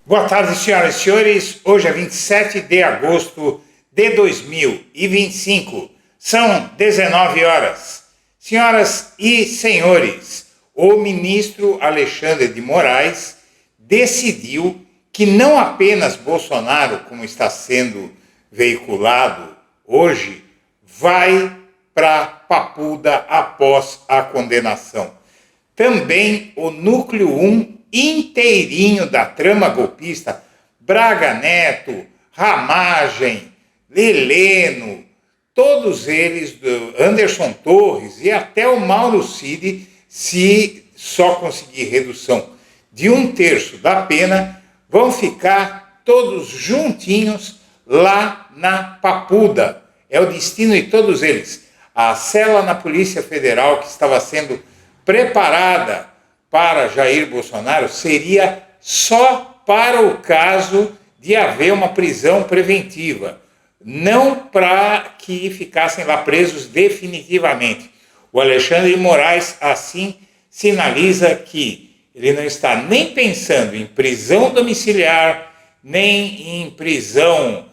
Boa tarde, senhoras e senhores. Hoje é 27 de agosto de 2025. São 19 horas. Senhoras e senhores, o ministro Alexandre de Moraes decidiu que não apenas Bolsonaro, como está sendo veiculado hoje, vai para Papuda após a condenação. Também o núcleo 1 inteirinho da trama golpista, Braga Neto, Ramagem, Heleno, todos eles, Anderson Torres e até o Mauro Cid, se só conseguir redução de 1/3 da pena, vão ficar todos juntinhos lá na Papuda. É o destino de todos eles. A cela na Polícia Federal que estava sendo preparada para Jair Bolsonaro seria só para o caso de haver uma prisão preventiva, não para que ficassem lá presos definitivamente. O Alexandre de Moraes assim sinaliza que ele não está nem pensando em prisão domiciliar, nem em prisão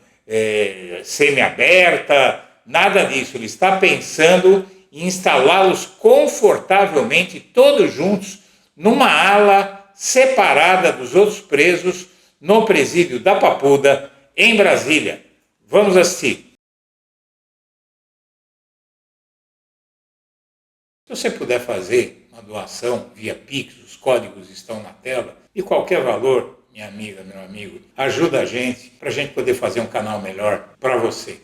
semiaberta, nada disso. Ele está pensando em instalá-los confortavelmente, todos juntos, numa ala separada dos outros presos no presídio da Papuda, em Brasília. Vamos assistir. Se você puder fazer uma doação via Pix, os códigos estão na tela, e qualquer valor, minha amiga, meu amigo, ajuda a gente, para a gente poder fazer um canal melhor para você.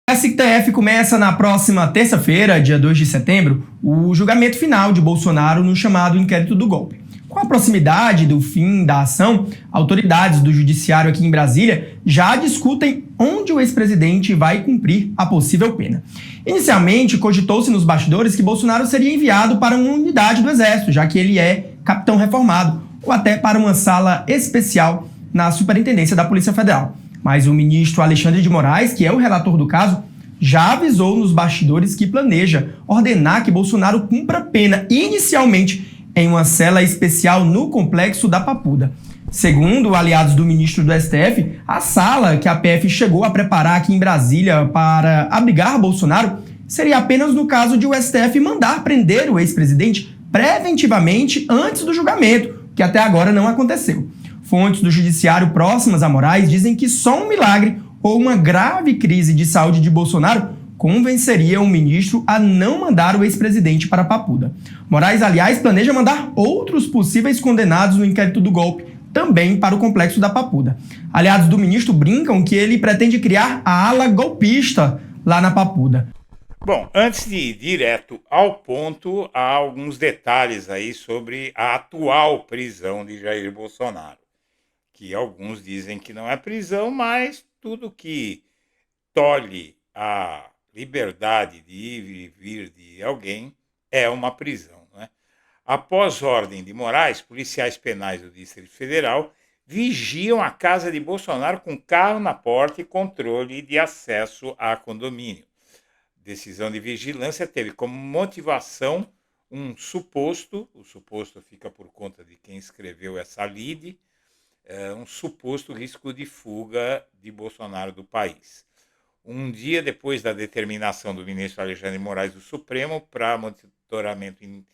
A STF começa na próxima terça-feira, dia 2 de setembro, o julgamento final de Bolsonaro no chamado inquérito do golpe. Com a proximidade do fim da ação, autoridades do judiciário aqui em Brasília já discutem onde o ex-presidente vai cumprir a possível pena. Inicialmente, cogitou-se nos bastidores que Bolsonaro seria enviado para uma unidade do Exército, já que ele é capitão reformado, ou até para uma sala especial na Superintendência da Polícia Federal. Mas o ministro Alexandre de Moraes, que é o relator do caso, já avisou nos bastidores que planeja ordenar que Bolsonaro cumpra pena inicialmente em uma cela especial no complexo da Papuda. Segundo aliados do ministro do STF, a sala que a PF chegou a preparar aqui em Brasília para abrigar Bolsonaro seria apenas no caso de o STF mandar prender o ex-presidente preventivamente antes do julgamento, que até agora não aconteceu. Fontes do judiciário próximas a Moraes dizem que só um milagre ou uma grave crise de saúde de Bolsonaro convenceria o ministro a não mandar o ex-presidente para Papuda. Moraes, aliás, planeja mandar outros possíveis condenados no inquérito do golpe também para o complexo da Papuda. Aliados do ministro brincam que ele pretende criar a ala golpista lá na Papuda. Bom, antes de ir direto ao ponto, há alguns detalhes aí sobre a atual prisão de Jair Bolsonaro, que alguns dizem que não é prisão, mas tudo que tolhe a liberdade de ir e vir de alguém é uma prisão, né? Após ordem de Moraes, policiais penais do Distrito Federal vigiam a casa de Bolsonaro com carro na porta e controle de acesso a condomínio. Decisão de vigilância teve como motivação o suposto fica por conta de quem escreveu essa lide, um suposto risco de fuga de Bolsonaro do país. Um dia depois da determinação do ministro Alexandre de Moraes do Supremo para monitoramento em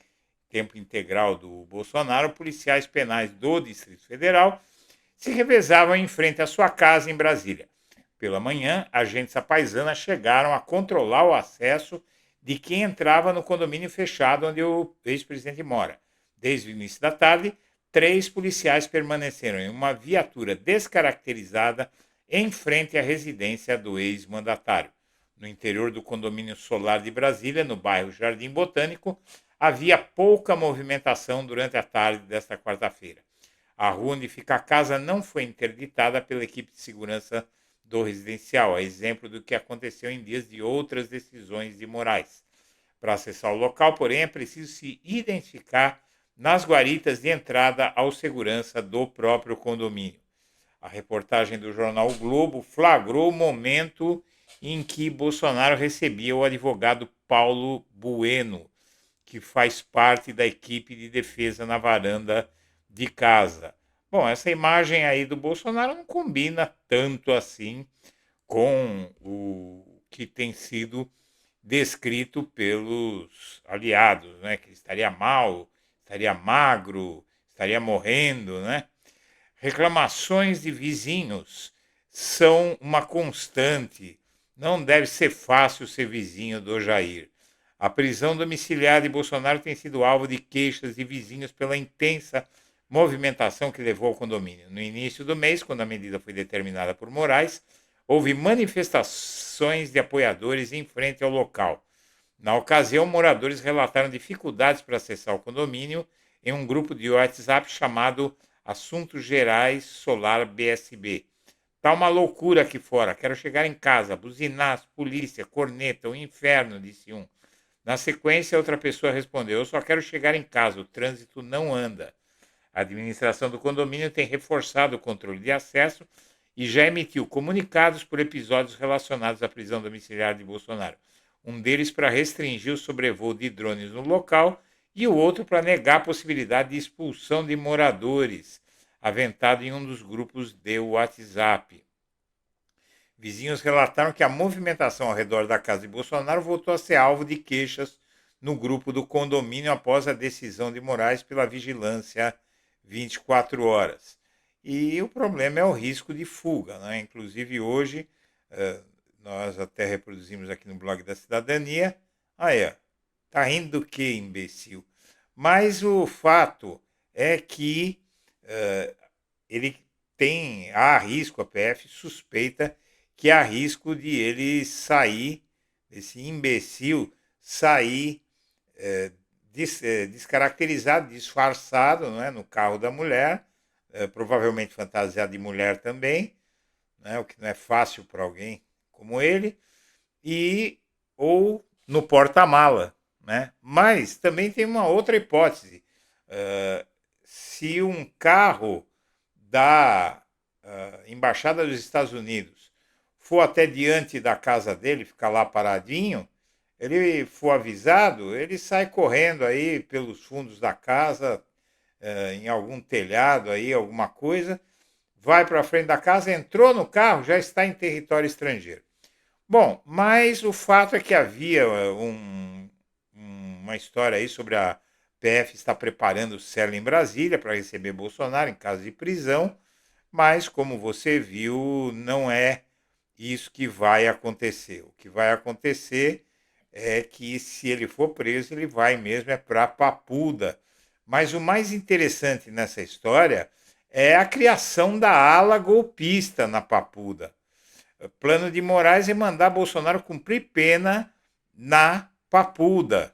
tempo integral do Bolsonaro, policiais penais do Distrito Federal se revezavam em frente à sua casa em Brasília. Pela manhã, agentes à paisana chegaram a controlar o acesso de quem entrava no condomínio fechado onde o ex-presidente mora. Desde o início da tarde, 3 policiais permaneceram em uma viatura descaracterizada em frente à residência do ex-mandatário. No interior do condomínio solar de Brasília, no bairro Jardim Botânico, havia pouca movimentação durante a tarde desta quarta-feira. A rua onde fica a casa não foi interditada pela equipe de segurança do residencial, a exemplo do que aconteceu em dias de outras decisões de Moraes. Para acessar o local, porém, é preciso se identificar nas guaritas de entrada ao segurança do próprio condomínio. A reportagem do jornal o Globo flagrou o momento em que Bolsonaro recebia o advogado Paulo Bueno, que faz parte da equipe de defesa na varanda de casa. Bom, essa imagem aí do Bolsonaro não combina tanto assim com o que tem sido descrito pelos aliados, né? Que estaria mal, estaria magro, estaria morrendo, né? Reclamações de vizinhos são uma constante. Não deve ser fácil ser vizinho do Jair. A prisão domiciliar de Bolsonaro tem sido alvo de queixas de vizinhos pela intensa movimentação que levou ao condomínio. No início do mês, quando a medida foi determinada por Moraes, houve manifestações de apoiadores em frente ao local. Na ocasião, moradores relataram dificuldades para acessar o condomínio em um grupo de WhatsApp chamado Assuntos Gerais Solar BSB. Tá uma loucura aqui fora, quero chegar em casa, buzinar, polícia, corneta, o inferno, disse um. Na sequência, outra pessoa respondeu, eu só quero chegar em casa, o trânsito não anda. A administração do condomínio tem reforçado o controle de acesso e já emitiu comunicados por episódios relacionados à prisão domiciliar de Bolsonaro. Um deles para restringir o sobrevoo de drones no local e o outro para negar a possibilidade de expulsão de moradores, aventado em um dos grupos de WhatsApp. Vizinhos relataram que a movimentação ao redor da casa de Bolsonaro voltou a ser alvo de queixas no grupo do condomínio após a decisão de Moraes pela vigilância 24 horas. E o problema é o risco de fuga, né? Inclusive hoje, nós até reproduzimos aqui no blog da Cidadania. Aí, ó, tá rindo do quê, imbecil? Mas o fato é que há risco, a PF suspeita que há risco de ele sair, esse imbecil, sair descaracterizado, disfarçado, não é, no carro da mulher, provavelmente fantasiado de mulher também, né, o que não é fácil para alguém como ele, ou no porta-mala. Né? Mas também tem uma outra hipótese. Se um carro da Embaixada dos Estados Unidos for até diante da casa dele, ficar lá paradinho, ele for avisado, ele sai correndo aí pelos fundos da casa, em algum telhado aí, alguma coisa, vai para frente da casa, entrou no carro, já está em território estrangeiro. Bom, mas o fato é que havia uma história aí sobre a PF estar preparando cela em Brasília para receber Bolsonaro em caso de prisão, mas como você viu, não é isso que vai acontecer. O que vai acontecer é que se ele for preso, ele vai mesmo para Papuda. Mas o mais interessante nessa história é a criação da ala golpista na Papuda. O plano de Moraes é mandar Bolsonaro cumprir pena na Papuda.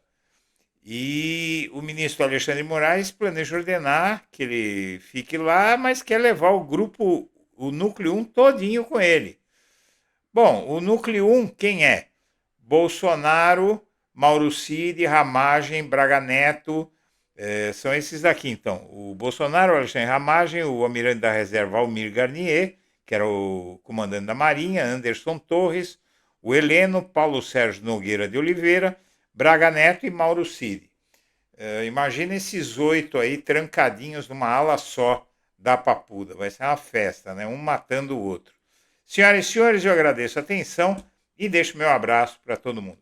E o ministro Alexandre de Moraes planeja ordenar que ele fique lá, mas quer levar o grupo, o núcleo 1 todinho com ele. Bom, o núcleo 1 quem é? Bolsonaro, Mauro Cid, Ramagem, Braga Neto, são esses daqui então. O Bolsonaro, o Alexandre Ramagem, o almirante da reserva Almir Garnier, que era o comandante da Marinha, Anderson Torres, o Heleno, Paulo Sérgio Nogueira de Oliveira, Braga Neto e Mauro Cid. Imagina esses 8 aí trancadinhos numa ala só da Papuda. Vai ser uma festa, né? Um matando o outro. Senhoras e senhores, eu agradeço a atenção e deixo meu abraço para todo mundo.